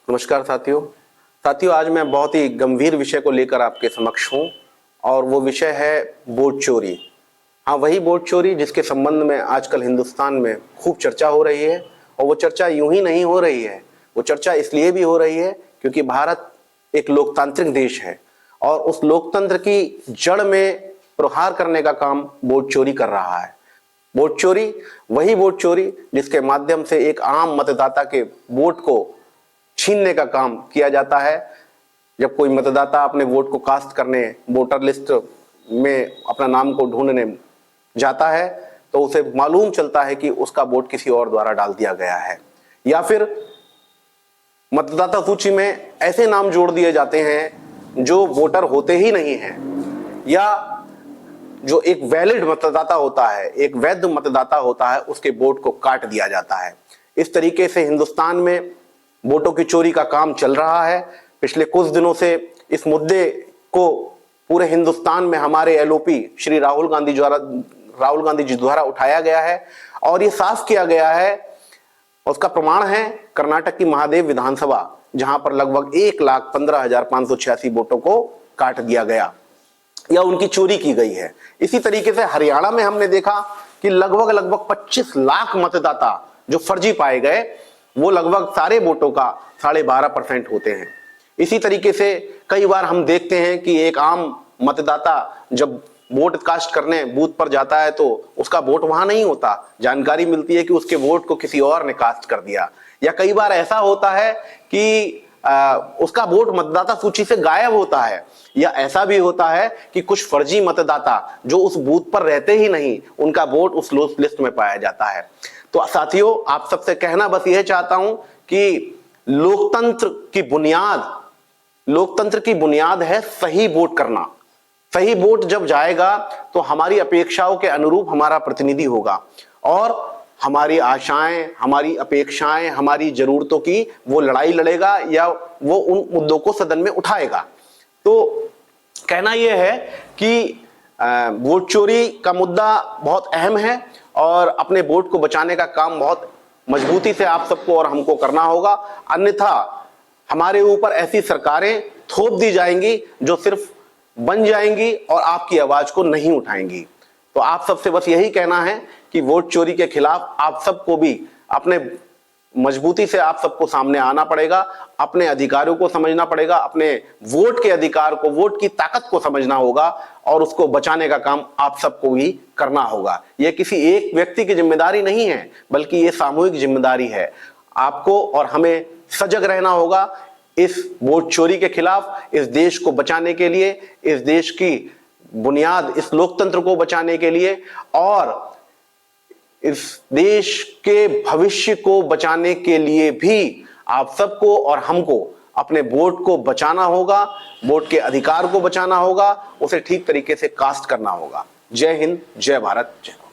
नमस्कार साथियों आज मैं बहुत ही गंभीर विषय को लेकर आपके समक्ष हूँ और वो विषय है वोट चोरी। हाँ, वही वोट चोरी जिसके संबंध में आजकल हिंदुस्तान में खूब चर्चा हो रही है। और वो चर्चा यूं ही नहीं हो रही है, वो चर्चा इसलिए भी हो रही है क्योंकि भारत एक लोकतांत्रिक देश है और उस लोकतंत्र की जड़ में प्रहार करने का काम वोट चोरी कर रहा है। वोट चोरी, वही वोट चोरी जिसके माध्यम से एक आम मतदाता के वोट को छीनने का काम किया जाता है। जब कोई मतदाता अपने वोट को कास्ट करने वोटर लिस्ट में अपना नाम को ढूंढने जाता है तो उसे मालूम चलता है कि उसका वोट किसी और द्वारा डाल दिया गया है, या फिर मतदाता सूची में ऐसे नाम जोड़ दिए जाते हैं जो वोटर होते ही नहीं हैं, या जो एक वैलिड मतदाता होता है, एक वैध मतदाता होता है, उसके वोट को काट दिया जाता है। इस तरीके से हिंदुस्तान में वोटों की चोरी का काम चल रहा है। पिछले कुछ दिनों से इस मुद्दे को पूरे हिंदुस्तान में हमारे एलओपी श्री राहुल गांधी जी द्वारा उठाया गया है और ये साफ किया गया है। उसका प्रमाण है कर्नाटक की महादेव विधानसभा, जहां पर लगभग 1,15,586 वोटों को काट दिया गया या उनकी चोरी की गई है। इसी तरीके से हरियाणा में हमने देखा कि लगभग 25 लाख मतदाता जो फर्जी पाए गए, वो लगभग सारे वोटों का 12.5% होते हैं। इसी तरीके से कई बार हम देखते हैं कि एक आम मतदाता जब वोट कास्ट करने बूथ पर जाता है तो उसका वोट वहां नहीं होता, जानकारी मिलती है कि उसके वोट को किसी और ने कास्ट कर दिया। या कई बार ऐसा होता है कि उसका वोट मतदाता सूची से गायब होता है, या ऐसा भी होता है कि कुछ फर्जी मतदाता जो उस बूथ पर रहते ही नहीं, उनका वोट उस लिस्ट में पाया जाता है। तो साथियों, आप सबसे कहना बस यह चाहता हूं कि लोकतंत्र की बुनियाद है सही वोट करना। सही वोट जब जाएगा तो हमारी अपेक्षाओं के अनुरूप हमारा प्रतिनिधि होगा और हमारी आशाएं, हमारी अपेक्षाएं, हमारी जरूरतों की वो लड़ाई लड़ेगा या वो उन मुद्दों को सदन में उठाएगा। तो कहना यह है कि वोट चोरी का मुद्दा बहुत अहम है और अपने वोट को बचाने का काम बहुत मजबूती से आप सबको और हमको करना होगा। अन्यथा हमारे ऊपर ऐसी सरकारें थोप दी जाएंगी जो सिर्फ बन जाएंगी और आपकी आवाज को नहीं उठाएंगी। तो आप सबसे बस यही कहना है कि वोट चोरी के खिलाफ आप सबको भी अपने मजबूती से आप सबको सामने आना पड़ेगा, अपने अधिकारों को समझना पड़ेगा, अपने वोट के अधिकार को, वोट की ताकत को समझना होगा और उसको बचाने का काम आप सबको ही करना होगा। यह किसी एक व्यक्ति की जिम्मेदारी नहीं है, बल्कि यह सामूहिक जिम्मेदारी है। आपको और हमें सजग रहना होगा इस वोट चोरी के खिलाफ, इस देश को बचाने के लिए, इस देश की बुनियाद, इस लोकतंत्र को बचाने के लिए और इस देश के भविष्य को बचाने के लिए भी आप सबको और हमको अपने वोट को बचाना होगा, वोट के अधिकार को बचाना होगा, उसे ठीक तरीके से कास्ट करना होगा। जय हिंद, जय भारत, जय।